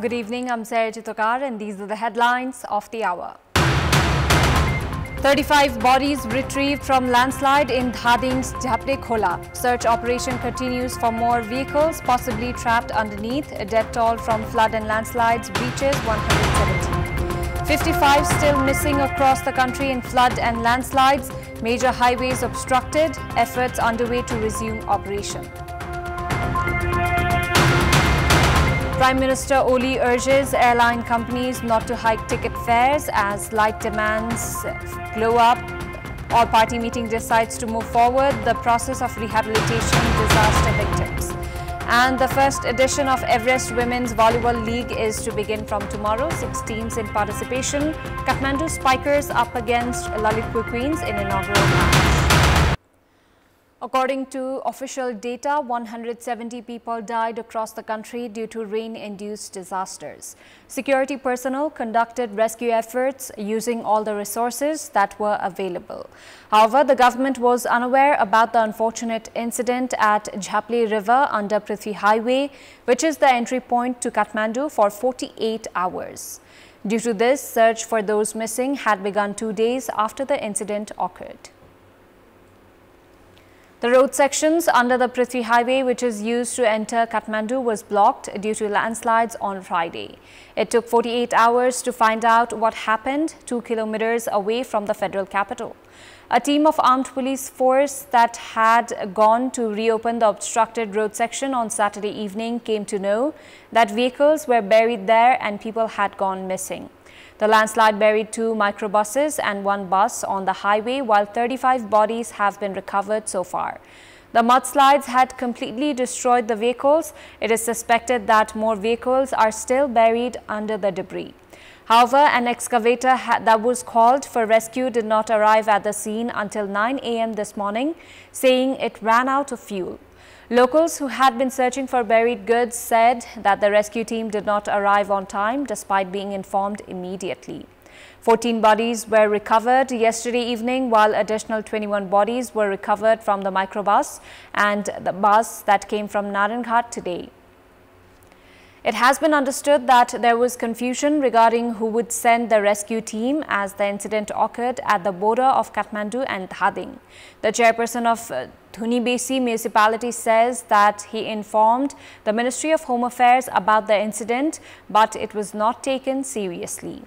Good evening, I'm Samachar and these are the headlines of the hour. 35 bodies retrieved from landslide in Dhading's Jhaple Khola. Search operation continues for more vehicles possibly trapped underneath. A death toll from flood and landslides reaches 170. 55 still missing across the country in flood and landslides. Major highways obstructed. Efforts underway to resume operation. Prime Minister Oli urges airline companies not to hike ticket fares as light demands glow up. All party meeting decides to move forward the process of rehabilitation disaster victims. And the first edition of Everest Women's Volleyball League is to begin from tomorrow. 6 teams in participation. Kathmandu Spikers up against Lalitpur Queens in inaugural match. According to official data, 170 people died across the country due to rain-induced disasters. Security personnel conducted rescue efforts using all the resources that were available. However, the government was unaware about the unfortunate incident at Jhaple River under Prithvi Highway, which is the entry point to Kathmandu, for 48 hours. Due to this, search for those missing had begun 2 days after the incident occurred. The road sections under the Prithvi Highway, which is used to enter Kathmandu, was blocked due to landslides on Friday. It took 48 hours to find out what happened 2 kilometers away from the federal capital. A team of armed police force that had gone to reopen the obstructed road section on Saturday evening came to know that vehicles were buried there and people had gone missing. The landslide buried 2 microbuses and 1 bus on the highway, while 35 bodies have been recovered so far. The mudslides had completely destroyed the vehicles. It is suspected that more vehicles are still buried under the debris. However, an excavator that was called for rescue did not arrive at the scene until 9 a.m. this morning, saying it ran out of fuel. Locals who had been searching for buried goods said that the rescue team did not arrive on time despite being informed immediately. 14 bodies were recovered yesterday evening, while additional 21 bodies were recovered from the microbus and the bus that came from Naranghat today. It has been understood that there was confusion regarding who would send the rescue team as the incident occurred at the border of Kathmandu and Dhading. The chairperson of Dhunibesi municipality says that he informed the Ministry of Home Affairs about the incident, but it was not taken seriously.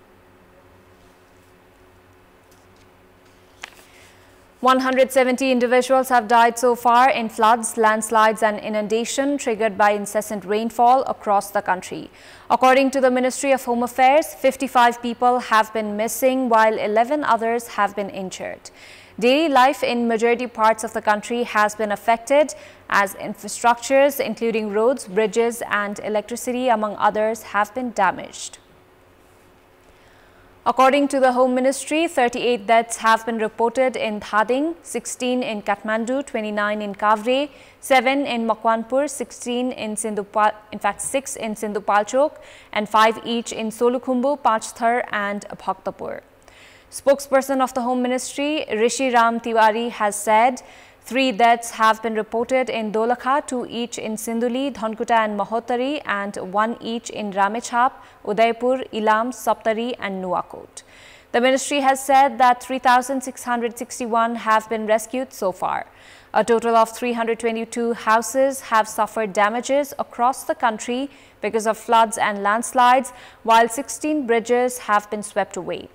170 individuals have died so far in floods, landslides and inundation triggered by incessant rainfall across the country. According to the Ministry of Home Affairs, 55 people have been missing while 11 others have been injured. Daily life in majority parts of the country has been affected as infrastructures including roads, bridges and electricity among others have been damaged. According to the Home Ministry, 38 deaths have been reported in Dhading, 16 in Kathmandu, 29 in Kavre, 7 in Makwanpur, 16 in 6 in Sindhupalchok and 5 each in Solukhumbu, Panchthar and Bhaktapur. Spokesperson of the Home Ministry, Rishi Ram Tiwari, has said 3 deaths have been reported in Dolakha, 2 each in Sinduli, Dhankuta and Mahotari and 1 each in Ramechhap, Udaipur, Ilam, Saptari and Nuwakot. The ministry has said that 3,661 have been rescued so far. A total of 322 houses have suffered damages across the country because of floods and landslides, while 16 bridges have been swept away.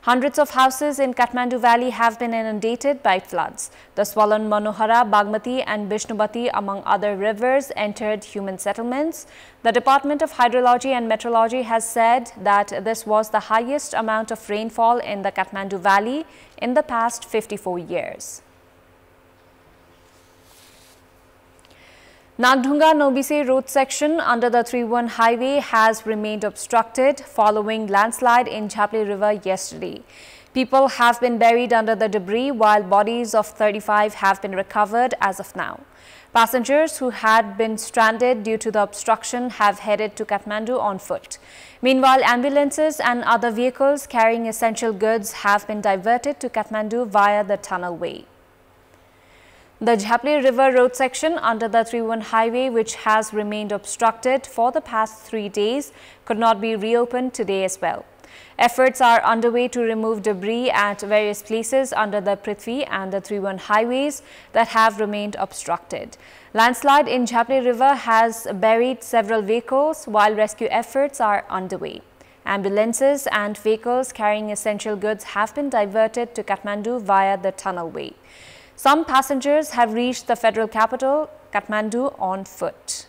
Hundreds of houses in Kathmandu Valley have been inundated by floods. The swollen Manohara, Bagmati and Bishnupati, among other rivers, entered human settlements. The Department of Hydrology and Meteorology has said that this was the highest amount of rainfall in the Kathmandu Valley in the past 54 years. Nagdhunga Nobise road section under the 3-1 highway has remained obstructed following landslide in Jhaple River yesterday. People have been buried under the debris while bodies of 35 have been recovered as of now. Passengers who had been stranded due to the obstruction have headed to Kathmandu on foot. Meanwhile, ambulances and other vehicles carrying essential goods have been diverted to Kathmandu via the tunnel way. The Jhaple River road section under the 3-1 highway, which has remained obstructed for the past 3 days, could not be reopened today as well. Efforts are underway to remove debris at various places under the Prithvi and the 3-1 highways that have remained obstructed. Landslide in Jhaple River has buried several vehicles while rescue efforts are underway. Ambulances and vehicles carrying essential goods have been diverted to Kathmandu via the tunnelway. Some passengers have reached the federal capital, Kathmandu, on foot.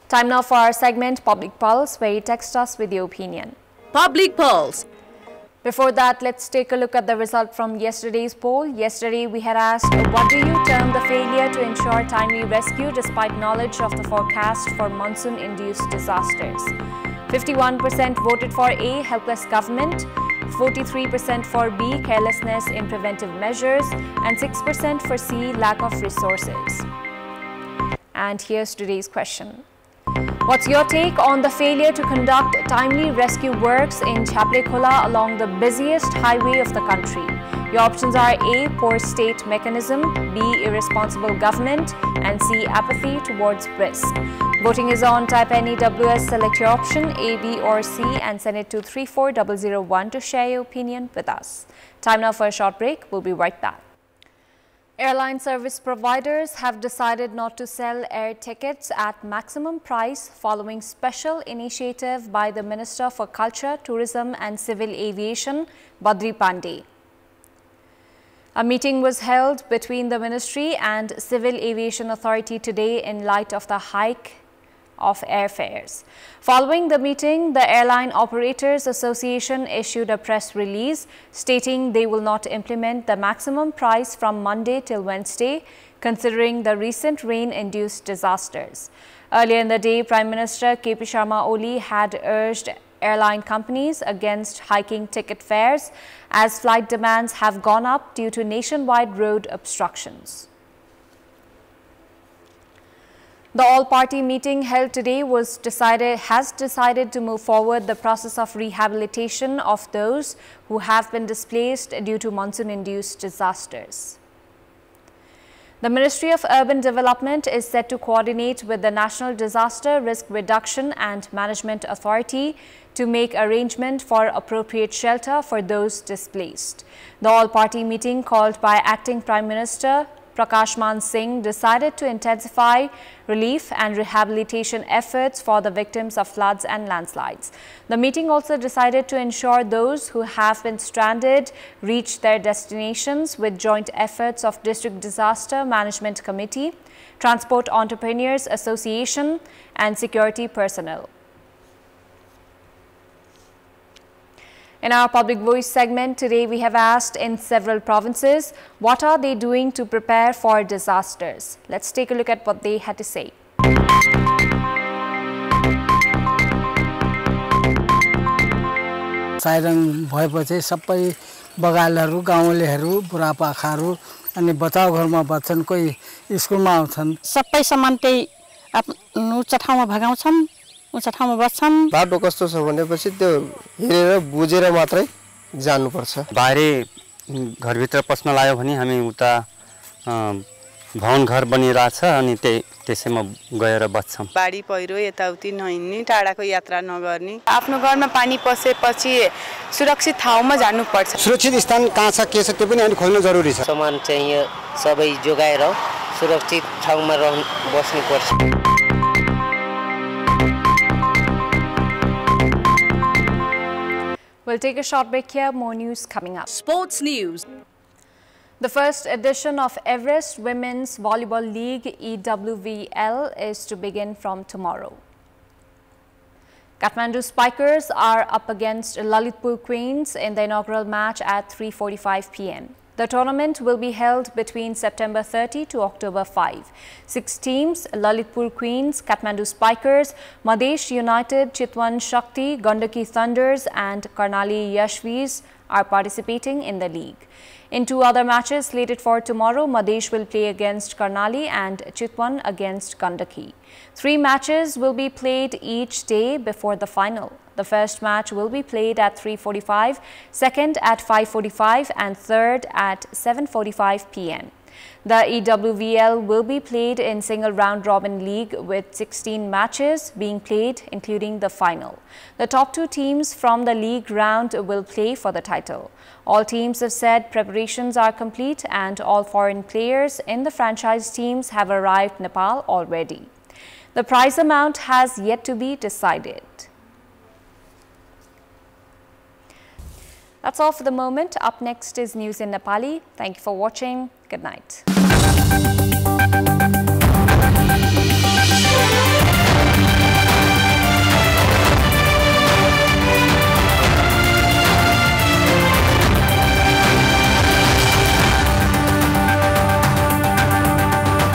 Time now for our segment Public Pulse, where you text us with your opinion. Public Pulse. Before that, let's take a look at the result from yesterday's poll. Yesterday, we had asked, what do you term the failure to ensure timely rescue despite knowledge of the forecast for monsoon-induced disasters? 51% voted for A, helpless government, 43% for B, carelessness in preventive measures, and 6% for C, lack of resources. And here's today's question. What's your take on the failure to conduct timely rescue works in Jhaple Khola along the busiest highway of the country? Your options are A, poor state mechanism, B, irresponsible government, and C, apathy towards risk. Voting is on. Type NEWS, select your option A, B or C and send it to 34001 to share your opinion with us. Time now for a short break. We'll be right back. Airline service providers have decided not to sell air tickets at maximum price following special initiative by the Minister for Culture, Tourism and Civil Aviation, Badri Pandey. A meeting was held between the Ministry and Civil Aviation Authority today in light of the hike of airfares. Following the meeting, the Airline Operators Association issued a press release stating they will not implement the maximum price from Monday till Wednesday, considering the recent rain-induced disasters. Earlier in the day, Prime Minister KP Sharma Oli had urged airline companies against hiking ticket fares as flight demands have gone up due to nationwide road obstructions. The all-party meeting held today has decided to move forward the process of rehabilitation of those who have been displaced due to monsoon-induced disasters. The Ministry of Urban Development is set to coordinate with the National Disaster Risk Reduction and Management Authority to make arrangement for appropriate shelter for those displaced. The all-party meeting called by Acting Prime Minister Prakash Man Singh decided to intensify relief and rehabilitation efforts for the victims of floods and landslides. The meeting also decided to ensure those who have been stranded reach their destinations with joint efforts of District Disaster Management Committee, Transport Entrepreneurs Association and security personnel. In our Public Voice segment, today we have asked in several provinces, what are they doing to prepare for disasters? Let's take a look at what they had to say. Siren भएपछि सबै बगालहरु गाउँलेहरु बुढापाखाहरु अनि बचाउ घरमा बच्चन कोही स्कुलमा आउँछन् सबै सामान त्यही उच्च ठाउँमा भगाउँछन् उच्च ठाउँमा बस्छन् बाटो कस्तो छ भनेपछि त्यो हेरेर बुझेर मात्रै जानु पर्छ बाहिरै घरभित्र पस्न लाग्यो भने हामी उता भवन घर बनिरहेछ अनि त्यसैमा गएर बस्छौं बाढी पहिरो यताउति नहिन्ने टाढाको यात्रा नगर्ने आफ्नो घरमा पानी पसेपछि सुरक्षित ठाउँमा जानु पर्छ सुरक्षित स्थान कहाँ छ के छ त्यो पनि हामी खोज्न जरुरी छ सामान चाहिँ सबै जोगाएर सुरक्षित ठाउँमा बस्नु पर्छ We'll take a short break here. More news coming up. Sports news. The first edition of Everest Women's Volleyball League EWVL is to begin from tomorrow. Kathmandu Spikers are up against Lalitpur Queens in the inaugural match at 3:45 p.m. The tournament will be held between September 30 to October 5. 6 teams, Lalitpur Queens, Kathmandu Spikers, Madesh United, Chitwan Shakti, Gandaki Thunders and Karnali Yashvis are participating in the league. In 2 other matches slated for tomorrow, Madhesh will play against Karnali and Chitwan against Gandaki. 3 matches will be played each day before the final. The first match will be played at 3:45, second at 5:45 and third at 7:45 p.m. The EWVL will be played in single round-robin league with 16 matches being played, including the final. The top 2 teams from the league round will play for the title. All teams have said preparations are complete and all foreign players in the franchise teams have arrived Nepal already. The prize amount has yet to be decided. That's all for the moment. Up next is news in Nepali. Thank you for watching. Good night.